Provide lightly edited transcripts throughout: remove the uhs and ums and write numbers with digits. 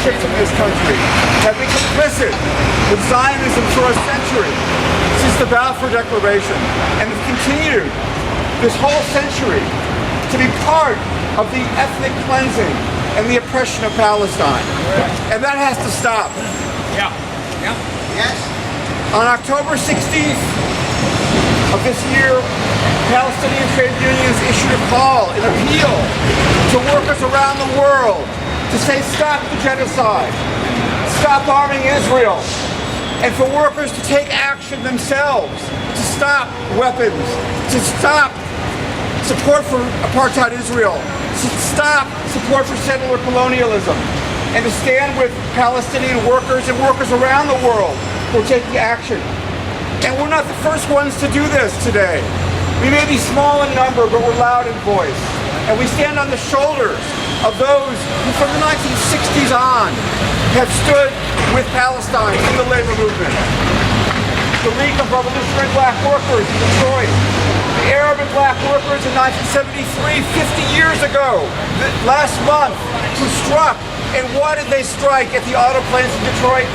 leaderships in this country have been complicit with Zionism for a century, since the Balfour Declaration, and have continued this whole century to be part of the ethnic cleansing and the oppression of Palestine. And that has to stop. Yeah. Yeah. Yes. On October 16th of this year, Palestinian trade unions issued a call, an appeal to workers around the world to say stop the genocide, stop arming Israel, and for workers to take action themselves, to stop weapons, to stop support for apartheid Israel, to stop support for settler colonialism, and to stand with Palestinian workers and workers around the world who are taking action. And we're not the first ones to do this today. We may be small in number, but we're loud in voice. And we stand on the shoulders of those who from the 1960s on have stood with Palestine in the labor movement. The League of Revolutionary Black Workers in Detroit, the Arab and Black workers in 1973, 50 years ago, last month, who struck. And why did they strike at the auto plants in Detroit?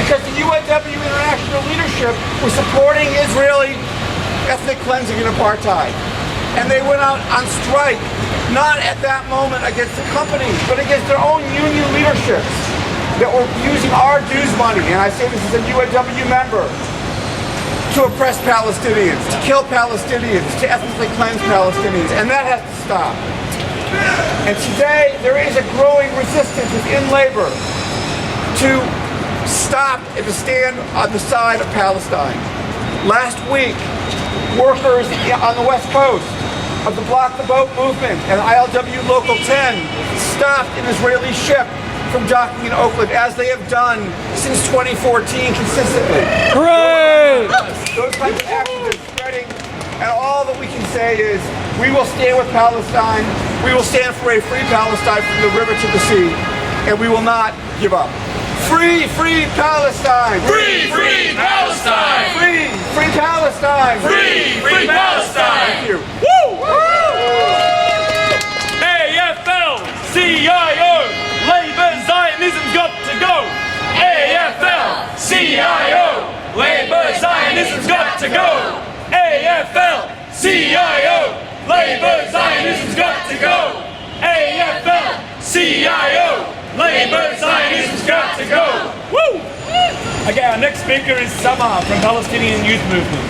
Because the UNW international leadership was supporting Israeli ethnic cleansing and apartheid. And they went out on strike, not at that moment against the companies, but against their own union leaderships that were using our dues money, and I say this as a UNW member, to oppress Palestinians, to kill Palestinians, to ethnically cleanse Palestinians, and that has to stop. And today, there is a growing resistance within labor to stop and to stand on the side of Palestine. Last week, workers on the West Coast of the Block the Boat movement and ILW Local 10 stopped an Israeli ship from docking in Oakland, as they have done since 2014 consistently. Hooray! Those kinds of actions are spreading, and all that we can say is we will stand with Palestine, we will stand for a free Palestine from the river to the sea, and we will not give up. Free, free Palestine! Free, free Palestine! Free, free Palestine! Free, free Palestine! Thank you. Woo! AFL-CIO! Labour Zionism's got to go! AFL-CIO! Labour Zionism's got to go! AFL-CIO! Labour Zionism's got to go! AFL-CIO! Labour Zionism's got to go! Woo! Okay, our next speaker is Samar from Palestinian Youth Movement.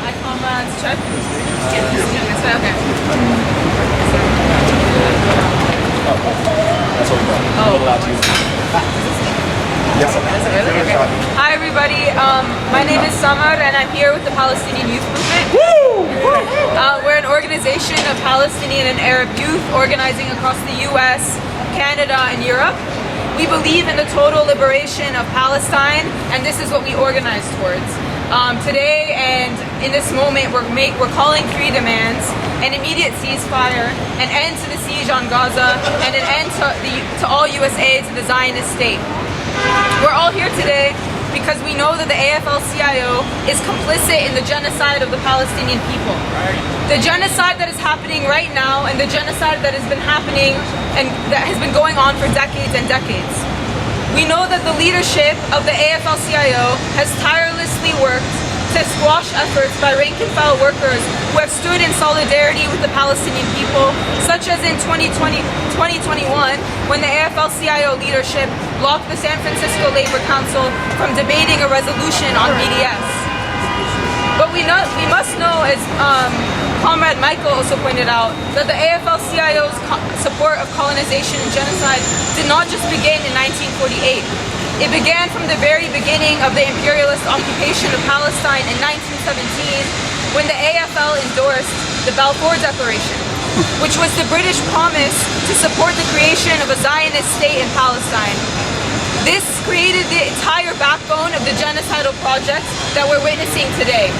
Hi comrades, check. Okay. That's what we got. Oh. We're allowed to use it. Is it really? Okay. Hi everybody, my name is Samar and I'm here with the Palestinian Youth Movement. We're an organization of Palestinian and Arab youth organizing across the US, Canada and Europe. We believe in the total liberation of Palestine, and this is what we organize towards. Today and in this moment we're calling three demands: an immediate ceasefire, an end to the siege on Gaza, and an end to all US aid to the Zionist state. We're all here today because we know that the AFL-CIO is complicit in the genocide of the Palestinian people. The genocide that is happening right now and the genocide that has been happening and that has been going on for decades and decades. We know that the leadership of the AFL-CIO has tirelessly worked to squash efforts by rank-and-file workers who have stood in solidarity with the Palestinian people, such as in 2021 when the AFL-CIO leadership blocked the San Francisco Labor Council from debating a resolution on BDS. But we must know, as Comrade Michael also pointed out, that the AFL-CIO's support of colonization and genocide did not just begin in 1948. It began from the very beginning of the imperialist occupation of Palestine in 1917, when the AFL endorsed the Balfour Declaration, which was the British promise to support the creation of a Zionist state in Palestine. This created the entire backbone of the genocidal project that we're witnessing today.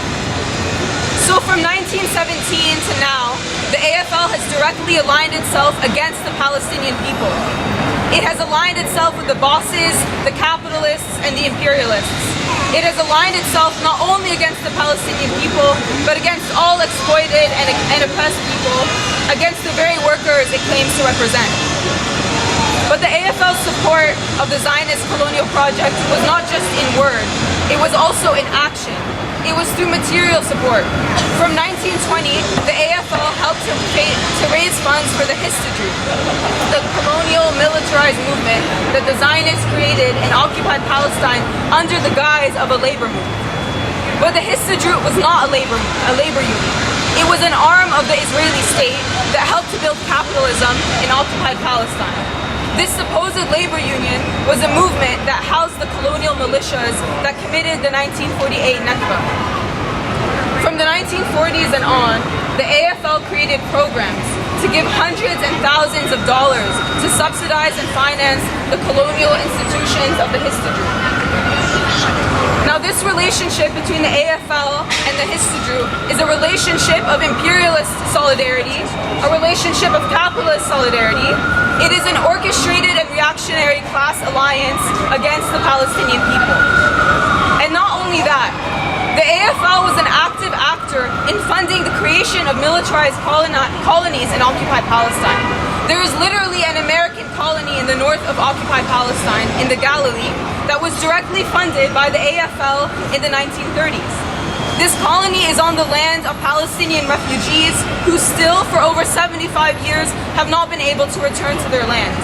So from 1917 to now, the AFL has directly aligned itself against the Palestinian people. It has aligned itself with the bosses, the capitalists, and the imperialists. It has aligned itself not only against the Palestinian people, but against all exploited and oppressed people, against the very workers it claims to represent. But the AFL's support of the Zionist colonial project was not just in word, it was also in action. It was through material support. From 1920, the AFL helped to raise funds for the Histadrut, the colonial militarized movement that the Zionists created in occupied Palestine under the guise of a labor movement. But the Histadrut was not a labor union. It was an arm of the Israeli state that helped to build capitalism in occupied Palestine. This supposed labor union was a movement that housed the colonial militias that committed the 1948 Nakba. From the 1940s and on, the AFL created programs to give hundreds and thousands of dollars to subsidize and finance the colonial institutions of the Histadrut. Now, this relationship between the AFL and the Histadrut is a relationship of imperialist solidarity, a relationship of capitalist solidarity. It is an orchestrated and reactionary class alliance against the Palestinian people. And not only that, the AFL was an active actor in funding the creation of militarized colonies in occupied Palestine. There is literally an American colony in the north of occupied Palestine, in the Galilee, that was directly funded by the AFL in the 1930s. This colony is on the land of Palestinian refugees who still, for over 75 years, have not been able to return to their land.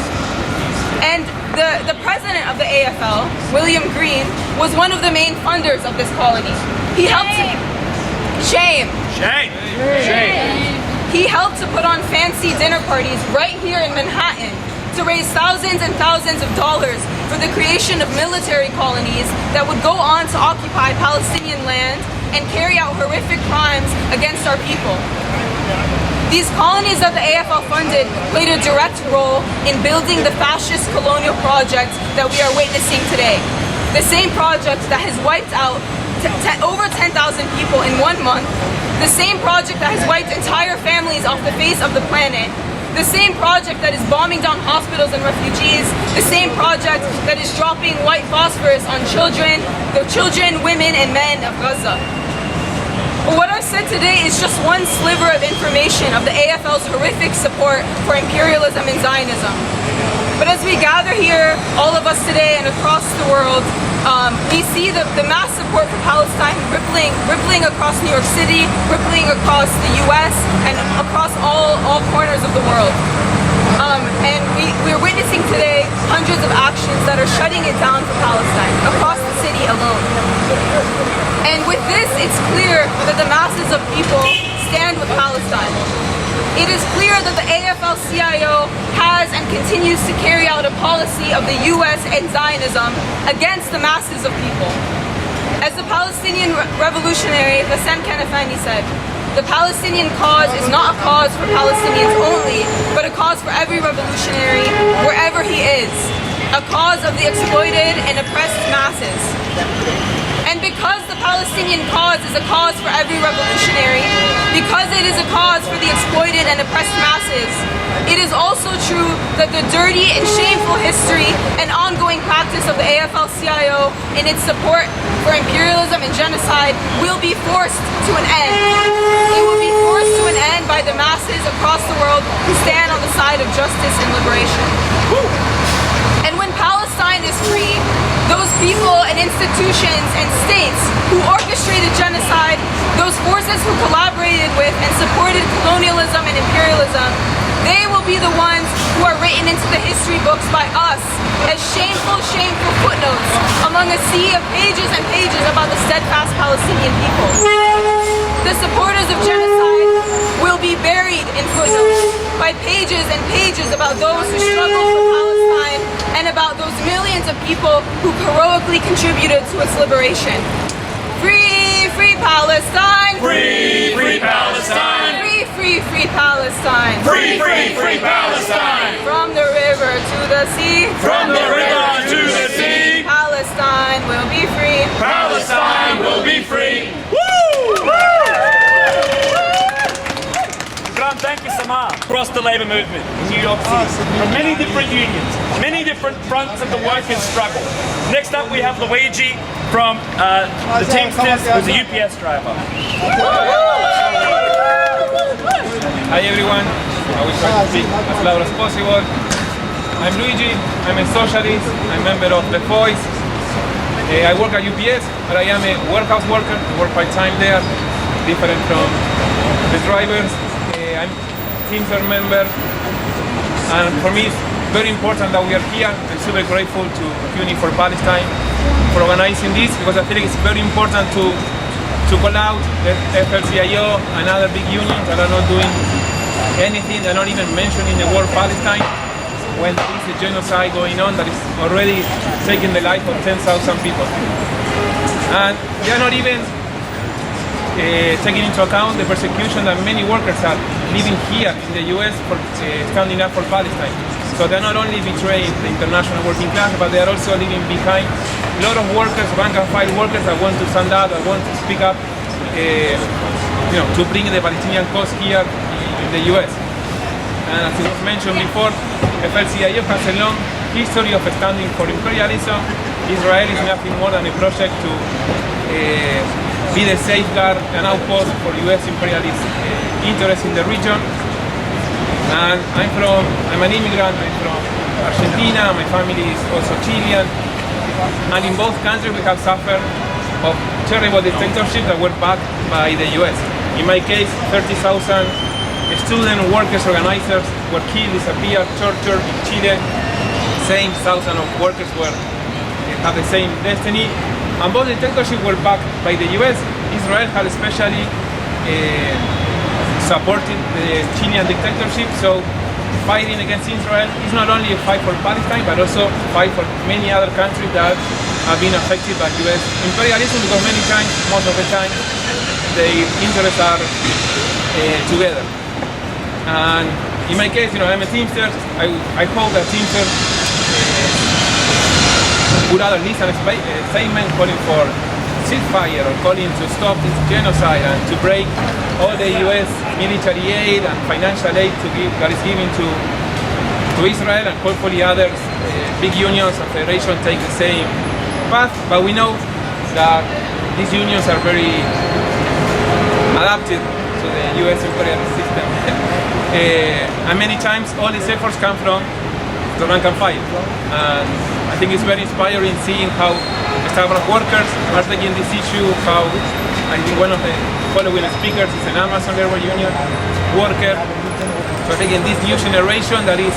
And the president of the AFL, William Green, was one of the main funders of this colony. He helped Shame. He helped to put on fancy dinner parties right here in Manhattan to raise thousands and thousands of dollars for the creation of military colonies that would go on to occupy Palestinian land and carry out horrific crimes against our people. These colonies that the AFL funded played a direct role in building the fascist colonial project that we are witnessing today. The same project that has wiped out over 10,000 people in 1 month, the same project that has wiped entire families off the face of the planet, the same project that is bombing down hospitals and refugees, the same project that is dropping white phosphorus on the children, women, and men of Gaza. But what I've said today is just one sliver of information of the AFL's horrific support for imperialism and Zionism. But as we gather here, all of us today and across the world, we see the mass support for Palestine rippling across New York City, rippling across the US, and across all corners of the world. And we're witnessing today hundreds of actions that are shutting it down for Palestine, across the city alone. And with this, it's clear that the masses of people stand with Palestine. It is clear that the AFL-CIO has and continues to carry out a policy of the US and Zionism against the masses of people. As the Palestinian revolutionary Hassan Kanafani said, the Palestinian cause is not a cause for Palestinians only, but a cause for every revolutionary, wherever he is. A cause of the exploited and oppressed masses. And because the Palestinian cause is a cause for every revolutionary, because it is a cause for the exploited and oppressed masses, it is also true that the dirty and shameful history and ongoing practice of the AFL-CIO in its support for imperialism and genocide will be forced to an end. It will be forced to an end by the masses across the world who stand on the side of justice and liberation. And when Palestine is free, those people and institutions and states who orchestrated genocide, those forces who collaborated with and supported colonialism and imperialism, they will be the ones who are written into the history books by us as shameful, shameful footnotes among a sea of pages and pages about the steadfast Palestinian people. The supporters of genocide will be buried in footnotes by pages and pages about those who struggled for Palestine and about those millions of people who heroically contributed to its liberation. Free, free Palestine! Free, free Palestine! Free, free, free Palestine! Free, free, free Palestine! From the river to the sea! From the river to the sea! Palestine will be free! Palestine will be free! Woo! Thank you so much. Across the labour movement in New York City, from many different unions, many different fronts of the workers' struggle. Next up we have Luigi from the Teamsters, who's a UPS driver. Hi everyone. I will try to speak as loud as possible. I'm Luigi, I'm a socialist, I'm a member of the Voice. I work at UPS, but I am a warehouse worker, I work part-time there, different from the drivers. I'm Teamster member, and for me it's very important that we are here. I'm super grateful to Uni for Palestine for organizing this, because I feel it's very important to call out the AFL-CIO and other big unions that are not doing anything, they're not even mentioning the word Palestine, when there is a genocide going on that is already taking the life of 10,000 people. And they are not even taking into account the persecution that many workers are living here in the US for standing up for Palestine. So they're not only betraying the international working class, but they are also leaving behind a lot of workers, rank and file workers that want to stand up, that want to speak up, to bring the Palestinian cause here in the US. And as it was mentioned before, AFL-CIO has a long history of standing for imperialism. Israel is nothing more than a project to be the safeguard and outpost for US imperialist interests in the region. And I'm an immigrant, I'm from Argentina, my family is also Chilean. And in both countries we have suffered of terrible dictatorships that were backed by the US. In my case, 30,000 student workers, organizers were killed, disappeared, tortured in Chile. Same thousand of workers have the same destiny. And both dictatorships were backed by the US. Israel had especially supported the Chilean dictatorship. So fighting against Israel is not only a fight for Palestine, but also a fight for many other countries that have been affected by US imperialism, because many times, most of the time, the interests are together. And in my case, I'm a Teamster. I hope that Teamster would at least a statement calling for ceasefire or calling to stop this genocide and to break all the US military aid and financial aid that is given to Israel, and hopefully others, big unions and federations take the same path. But we know that these unions are very adapted to the US imperialist system. And many times all these efforts come from the rank and file. And I think it's very inspiring seeing how staff workers are taking this issue, how I think one of the following speakers is an Amazon labor union worker. So taking this new generation that is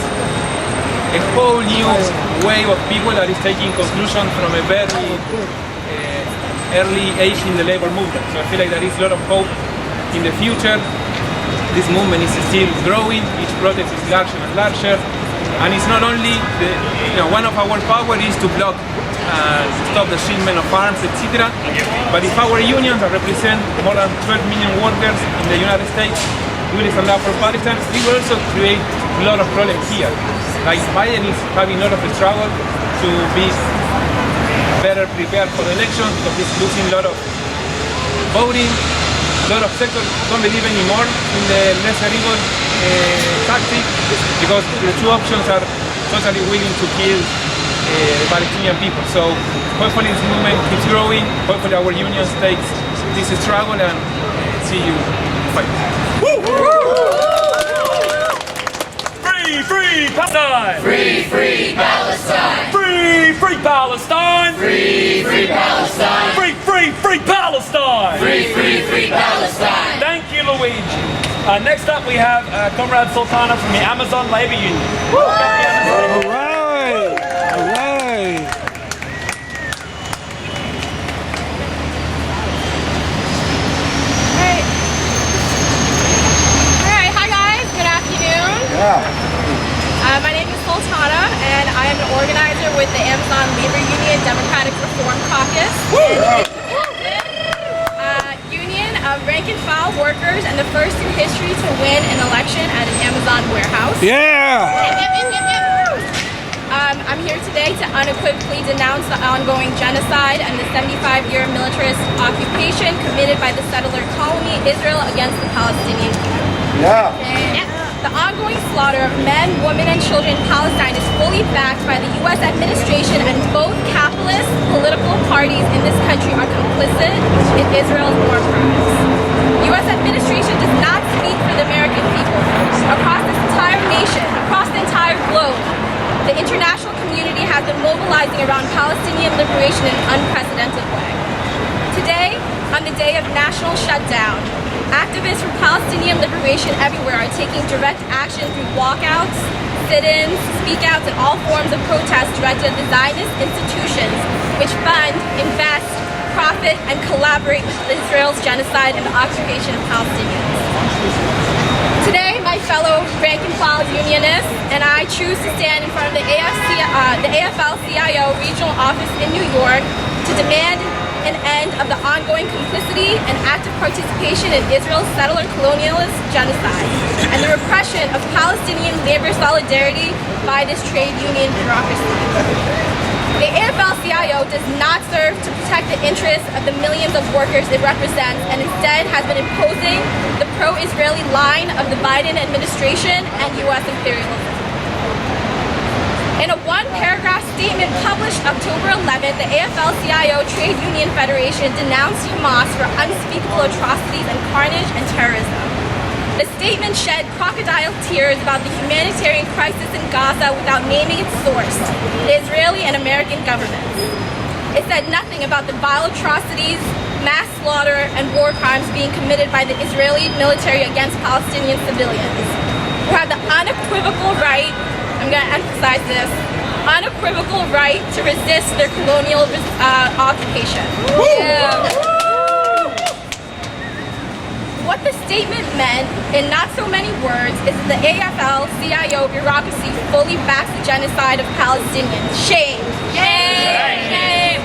a whole new wave of people that is taking conclusions from a very early age in the labor movement. So I feel like there is a lot of hope in the future. This movement is still growing, each protest is larger and larger, and it's not only one of our power is to block and stop the shipment of arms, etc. But if our unions that represent more than 12 million workers in the United States will stand up for Palestine, we will also create a lot of problems here. Like Biden is having a lot of struggle to be better prepared for the election, because he's losing a lot of voting. A lot of sectors don't believe anymore in the lesser evil tactic, because the two options are totally willing to kill the Palestinian people. So hopefully this movement keeps growing, hopefully our unions takes this struggle, and see you fight. Free Palestine! Free Palestine! Free Palestine! Free Palestine! Free Palestine! Free Palestine! Thank you, Luigi. Next up, we have Comrade Sultana from the Amazon Labor Union. All right. Hi guys, good afternoon. My name is Sultana, and I am an organizer with the Amazon Labor Union Democratic Reform Caucus. Union of rank and file workers, and the first in history to win an election at an Amazon warehouse. I'm here today to unequivocally denounce the ongoing genocide and the 75-year militarist occupation committed by the settler colony Israel against the Palestinian people. The ongoing slaughter of men, women, and children in Palestine is fully backed by the U.S. administration, and both capitalist political parties in this country are complicit in Israel's war crimes. The U.S. administration does not speak for the American people. Across this shut down. Activists for Palestinian liberation everywhere are taking direct action through walkouts, sit-ins, speak-outs, and all forms of protest directed at the Zionist institutions which fund, invest, profit, and collaborate with Israel's genocide and the occupation of Palestinians. Today, my fellow rank-and-file unionists and I choose to stand in front of the AFL-CIO regional office in New York to demand an end of the ongoing complicity and active participation in Israel's settler colonialist genocide and the repression of Palestinian labor solidarity by this trade union bureaucracy. The AFL-CIO does not serve to protect the interests of the millions of workers it represents and instead has been imposing the pro-Israeli line of the Biden administration and U.S. imperialism. In a one-paragraph statement published October 11th, the AFL-CIO Trade Union Federation denounced Hamas for unspeakable atrocities and carnage and terrorism. The statement shed crocodile tears about the humanitarian crisis in Gaza without naming its source, the Israeli and American governments. It said nothing about the vile atrocities, mass slaughter, and war crimes being committed by the Israeli military against Palestinian civilians, who have the unequivocal right, I'm going to emphasize this, unequivocal right to resist their colonial occupation. What the statement meant, in not so many words, is that the AFL-CIO bureaucracy fully backs the genocide of Palestinians. Shame. Shame.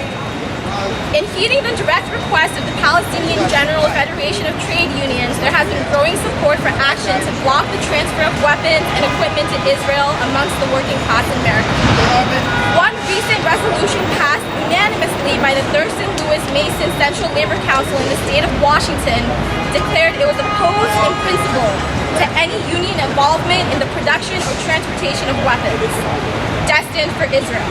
In heeding the direct request of the Palestinian General Federation of Trade Unions, there has been growing support for action to block the transfer of weapons and equipment to Israel amongst the working class in America. One recent resolution passed unanimously by the Thurston Lewis Mason Central Labor Council in the state of Washington declared it was opposed in principle to any union involvement in the production or transportation of weapons destined for Israel.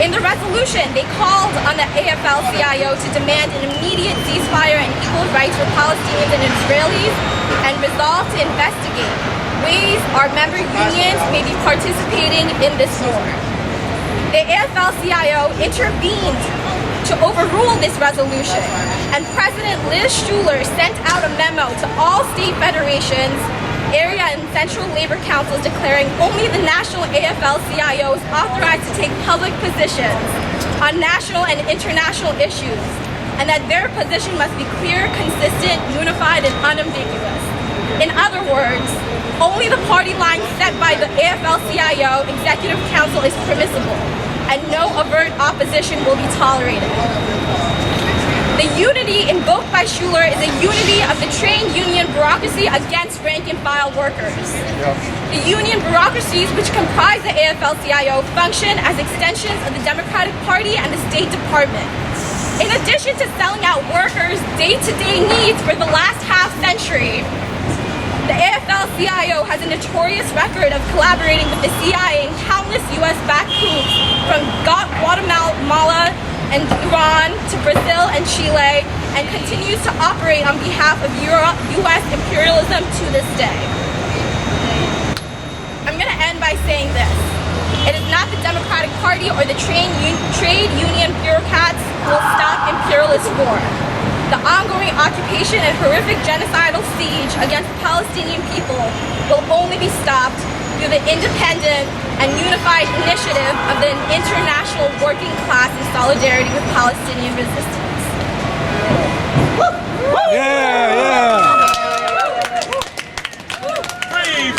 In the resolution, they called on the AFL-CIO to demand an immediate ceasefire and equal rights for Palestinians and Israelis and resolve to investigate ways our member unions may be participating in this war. The AFL-CIO intervened to overrule this resolution, and President Liz Schuler sent out a memo to all state federations, area and central labor councils declaring only the national AFL-CIO is authorized to take public positions on national and international issues, and that their position must be clear, consistent, unified, and unambiguous. In other words, only the party line set by the AFL-CIO Executive Council is permissible, and no overt opposition will be tolerated. The unity invoked by Schuler is a unity of the trade union bureaucracy against rank-and-file workers. The union bureaucracies which comprise the AFL-CIO function as extensions of the Democratic Party and the State Department. In addition to selling out workers' day-to-day needs for the last half-century, the AFL-CIO has a notorious record of collaborating with the CIA in countless U.S.-backed coups from Guatemala and Iran to Brazil and Chile, and continues to operate on behalf of U.S. imperialism to this day. I'm going to end by saying this. It is not the Democratic Party or the trade union bureaucrats who will stop imperialist war. The ongoing occupation and horrific genocidal siege against the Palestinian people will only be stopped through the independent and unified initiative of the international working class in solidarity with Palestinian resistance.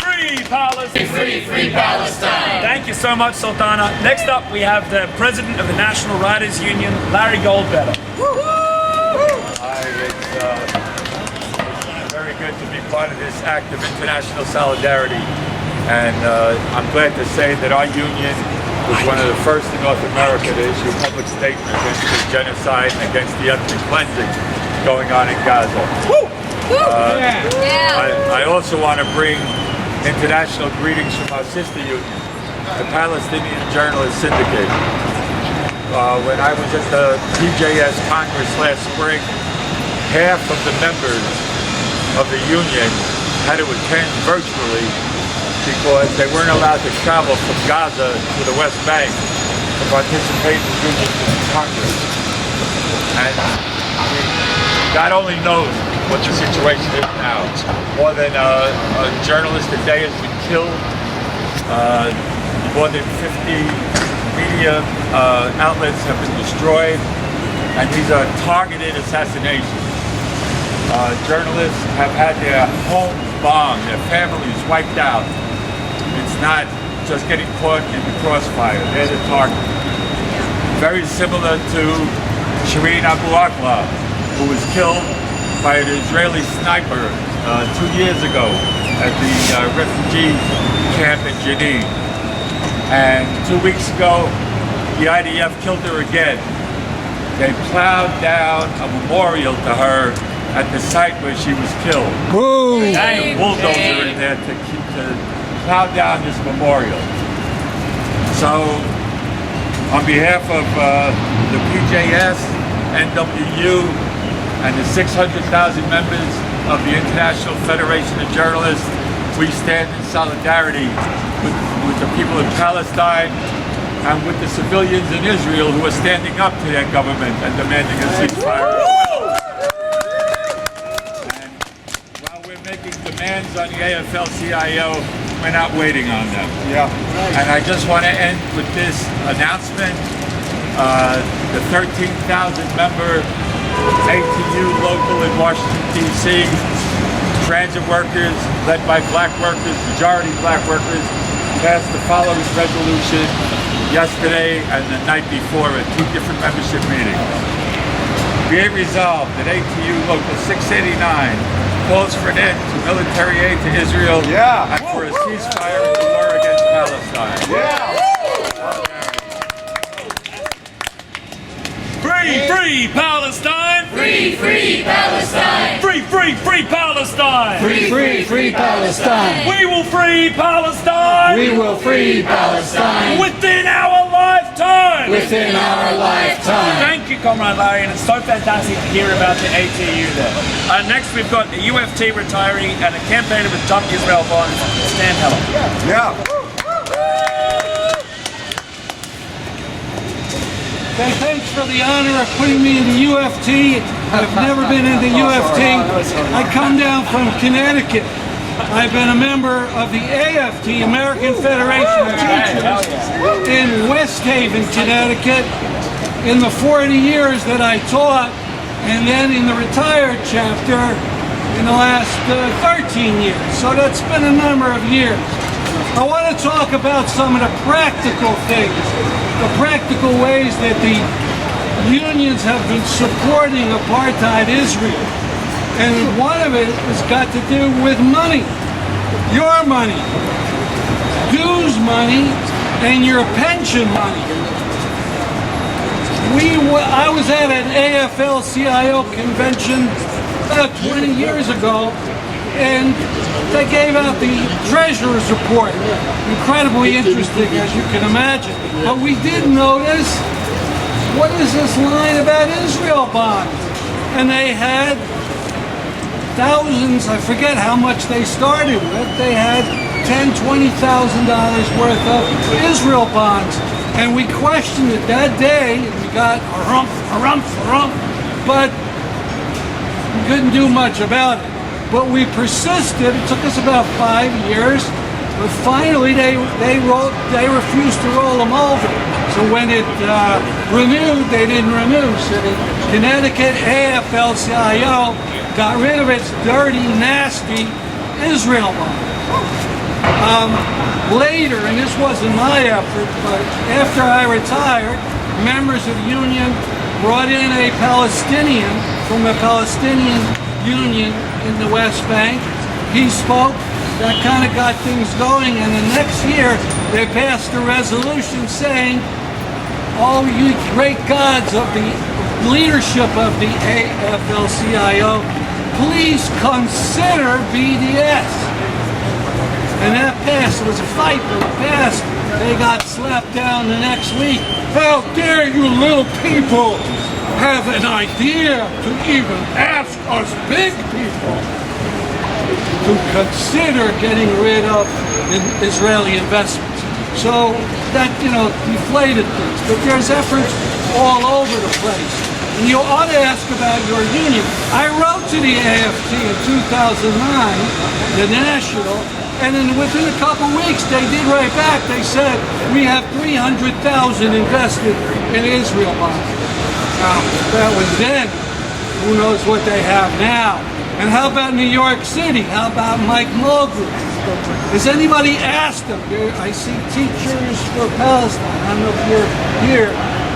Free Palestine! Free Palestine! Thank you so much, Sultana. Next up, we have the President of the National Writers Union, Larry Goldbetter. It's very good to be part of this act of international solidarity. And I'm glad to say that our union was one of the first in North America to issue a public statement against the genocide and against the ethnic cleansing going on in Gaza. I also want to bring international greetings from our sister union, the Palestinian Journalists Syndicate. When I was at the PJS Congress last spring, half of the members of the union had to attend virtually because they weren't allowed to travel from Gaza to the West Bank to participate in union Congress. And God only knows what the situation is now. More than a journalist a day has been killed. More than 50 media outlets have been destroyed, and these are targeted assassinations. Journalists have had their homes bombed, their families wiped out. It's not just getting caught in the crossfire. They're the target. Very similar to Shireen Abu Akleh, who was killed by an Israeli sniper 2 years ago at the refugee camp in Jenin. And 2 weeks ago, the IDF killed her again. They plowed down a memorial to her at the site where she was killed. Boom! A bulldozer in there to plow down this memorial. So, on behalf of the PJS, NWU, and the 600,000 members of the International Federation of Journalists, we stand in solidarity with the people of Palestine and with the civilians in Israel who are standing up to their government and demanding a ceasefire. And while we're making demands on the AFL-CIO, we're not waiting on them. Yeah. And I just want to end with this announcement. The 13,000 member ATU local in Washington, D.C., transit workers, led by black workers, majority black workers, passed the following resolution yesterday and the night before at 2 different membership meetings. Be it resolved that ATU Local 689 calls for an end to military aid to Israel and for a ceasefire in the war against Palestine. Free, free Palestine! Free, free Palestine! Free, free, free Palestine! Free, free, free Palestine! We will free Palestine! We will free Palestine! Within our lifetime! Within our lifetime! Thank you, Comrade Larry, and it's so fantastic to hear about the ATU there. Next, we've got a UFT retiree and a campaigner with Dump Israel Bonds, Stan Heller. Yeah. Say thanks for the honor of putting me in the UFT. I've never been in the UFT. I come down from Connecticut. I've been a member of the AFT, American Federation of Teachers, in West Haven, Connecticut, in the 40 years that I taught, and then in the retired chapter in the last 13 years. So that's been a number of years. I want to talk about some of the practical things, the practical ways that the unions have been supporting apartheid Israel. And one of it has got to do with money, your money, dues money, and your pension money. I was at an AFL-CIO convention about 20 years ago, and they gave out the treasurer's report. Incredibly interesting, as you can imagine. But we did notice, what is this line about Israel bonds? And they had thousands, I forget how much they started with. They had $10,000, $20,000 worth of Israel bonds. And we questioned it that day, and we got a rump, but we couldn't do much about it. But we persisted. It took us about 5 years, but finally they refused to roll them over. So when it renewed, they didn't renew. So the Connecticut AFL-CIO got rid of its dirty, nasty Israel bond. Later, and this wasn't my effort, but after I retired, members of the union brought in a Palestinian from the Palestinian Union in the West Bank. He spoke. That kind of got things going, and the next year they passed a resolution saying, all you great gods of the leadership of the AFL-CIO, please consider BDS. And that passed. It was a fight, but it passed. They got slapped down the next week. How dare you little people have an idea to even ask us big people to consider getting rid of Israeli investments. So that, deflated things. But there's efforts all over the place. And you ought to ask about your union. I wrote to the AFT in 2009, the National, and then within a couple weeks they did right back. They said, we have 300,000 invested in Israel bonds. Now, that was then. Who knows what they have now? And how about New York City? How about Mike Mulgrew? Has anybody asked them? I see Teachers for Palestine. I don't know if you're here.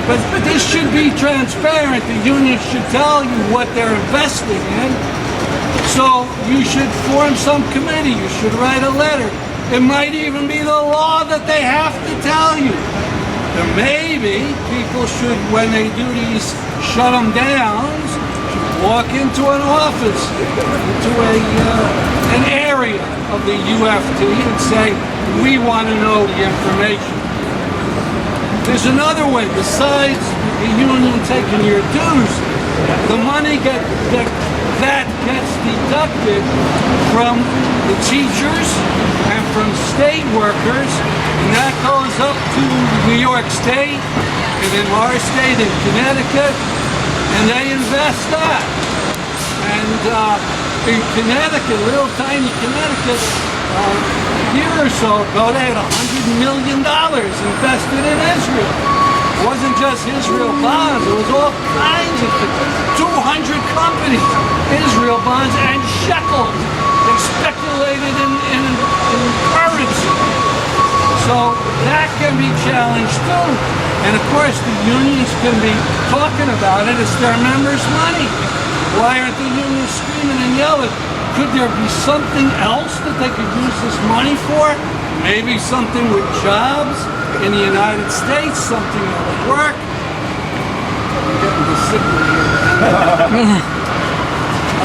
But this should be transparent. The union should tell you what they're investing in. So you should form some committee. You should write a letter. It might even be the law that they have to tell you. And maybe people should, when they do these shut them downs, walk into an office, into an area of the UFT and say, we want to know the information. There's another way, besides the union taking your dues, the money that gets deducted from the teachers and from state workers, and that goes up to New York State, and in our state in Connecticut, and they invest that. And in Connecticut, little tiny Connecticut, a year or so ago, they had $100 million invested in Israel. It wasn't just Israel bonds, it was all kinds of things. 200 companies, Israel bonds and shekels. They speculated in currency. So that can be challenged too. And of course the unions can be talking about it. It's their members' money. Why aren't the unions screaming and yelling? Could there be something else that they could use this money for? Maybe something with jobs in the United States, something that would work. I'm getting the signal here.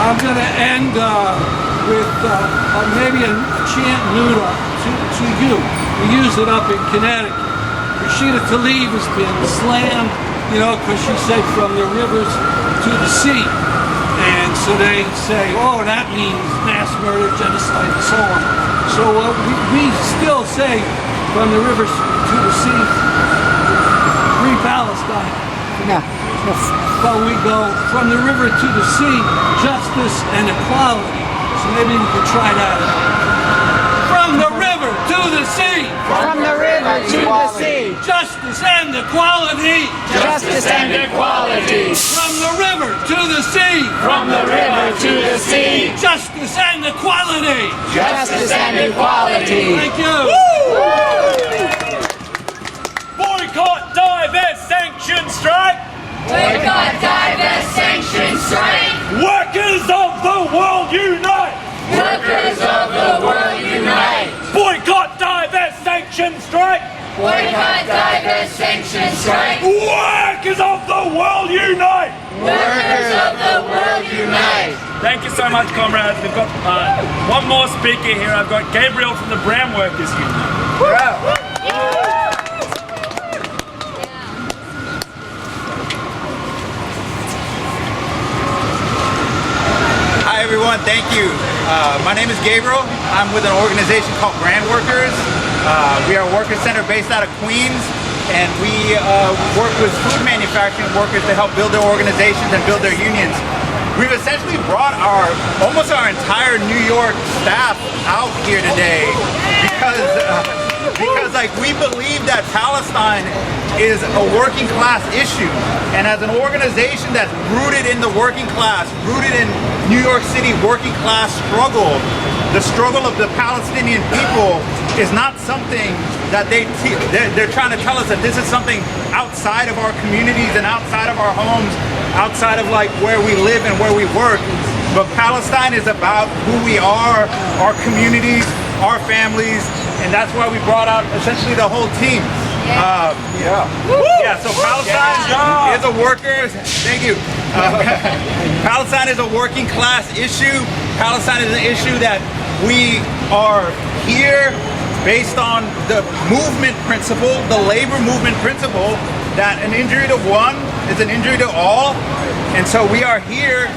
I'm going to end with maybe a chant nuda to you. We use it up in Connecticut. Rashida Tlaib has been slammed, because she said from the rivers to the sea. And so they say, oh, that means mass murder, genocide, and so on. So we still say from the rivers to the sea, free Palestine. Yeah. Yes. But we go from the river to the sea, justice and equality. So maybe we could try that out. From the river to the sea. From the river to the sea. Justice and equality. Justice and equality. From the river to the sea. From the river to the sea. Justice and equality. Justice and equality. Thank you. Boycott, divest, sanction, strike. Boycott, divest, sanction, strike. Workers of the world unite. Workers of the world unite. Boycott, divest, sanction, strike. Boycott, divest, sanction, strike. Workers of the world unite. Workers of the world unite. Thank you so much, comrades. We've got one more speaker here. I've got Gabriel from the Brown Workers Union. Hi everyone, thank you. My name is Gabriel. I'm with an organization called Brand Workers. We are a worker center based out of Queens, and we work with food manufacturing workers to help build their organizations and build their unions. We've essentially brought almost our entire New York staff out here today because we believe that Palestine is a working class issue, and as an organization that's rooted in the working class, rooted in New York City working class struggle, the struggle of the Palestinian people is not something that they're trying to tell us that this is something outside of our communities and outside of our homes, outside of like where we live and where we work. But Palestine is about who we are, our communities, our families, and that's why we brought out essentially the whole team. So Palestine is a worker. Thank you. Palestine is a working class issue. Palestine is an issue that we are here based on the movement principle, the labor movement principle, that an injury to one is an injury to all. And so we are here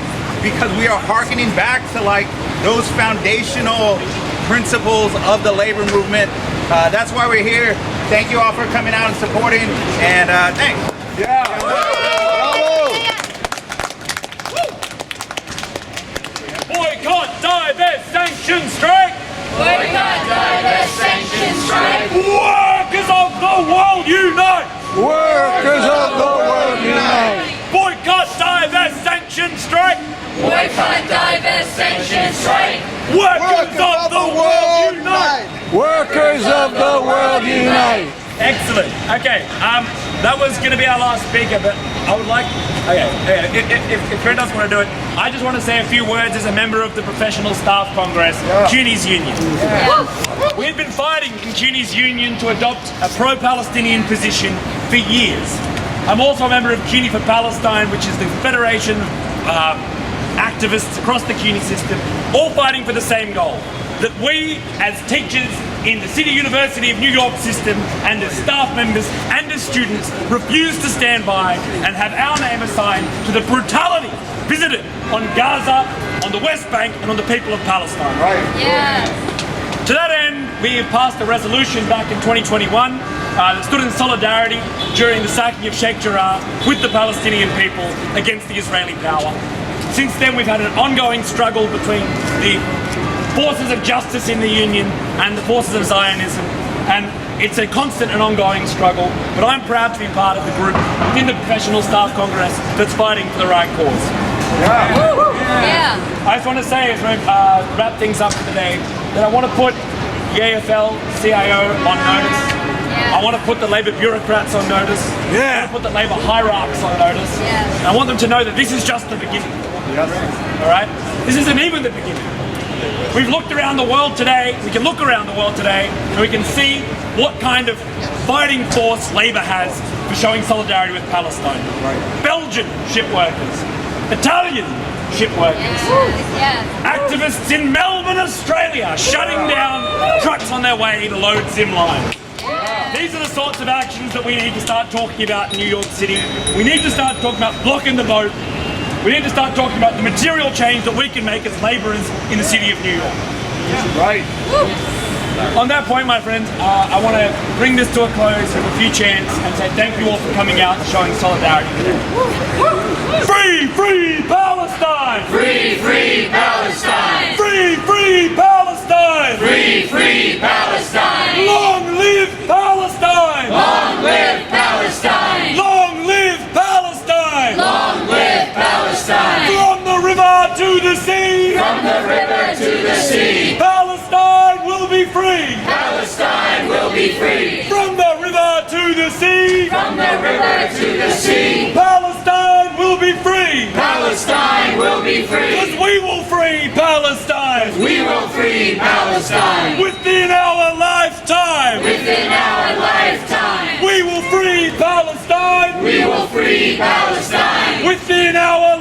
because we are hearkening back to like those foundational principles of the labor movement. That's why we're here. Thank you all for coming out and supporting, and thanks. Boycott, divest, sanction, strike! Boycott, divest, sanction, strike. Workers of the world unite! Workers of the world unite! Boycott, divest, sanction, strike! Boycott, divest, sanction, strike. Workers of the world unite! Workers of the world unite! Excellent. Okay, that was going to be our last speaker, but I would like, if Fred doesn't want to do it, I just want to say a few words as a member of the Professional Staff Congress, CUNY's union. We've been fighting in CUNY's union to adopt a pro-Palestinian position for years. I'm also a member of CUNY for Palestine, which is the federation of activists across the CUNY system, all fighting for the same goal. That we, as teachers in the City University of New York system, and as staff members and as students, refuse to stand by and have our name assigned to the brutality visited on Gaza, on the West Bank, and on the people of Palestine. Right. Yes. To that end, we have passed a resolution back in 2021 that stood in solidarity during the sacking of Sheikh Jarrah with the Palestinian people against the Israeli power. Since then, we've had an ongoing struggle between the forces of justice in the union and the forces of Zionism, and it's a constant and ongoing struggle, but I'm proud to be part of the group within the Professional Staff Congress that's fighting for the right cause. Yeah. I just want to say, as we wrap things up for the day, that I want to put the AFL-CIO on notice. I want to put the Labor bureaucrats on notice. I want to put the Labor hierarchs on notice. And I want them to know that this is just the beginning. All right? This isn't even the beginning. We've looked around the world today, we can look around the world today, and we can see what kind of fighting force Labor has for showing solidarity with Palestine. Belgian ship workers, Italian ship workers, activists in Melbourne, Australia, shutting down trucks on their way to load Zimline. These are the sorts of actions that we need to start talking about in New York City. We need to start talking about blocking the boat. We need to start talking about the material change that we can make as labourers in the city of New York. Right. On that point, my friends, I want to bring this to a close with a few chants and say thank you all for coming out and showing solidarity today. Free, free Palestine! Free, free Palestine. Free, free Palestine! Free, free Palestine. Long live Palestine! Long live Palestine. Long live Palestine! Long live Palestine. From the river to the sea! From the river to the sea. Palestine will be free! Palestine will be free. From the river to the sea! From the river to the sea. Palestine will be free! Palestine will be free. Because we will free Palestine! We will free Palestine. Within our lifetime! Within our lifetime. We will free Palestine! We will free Palestine. Within our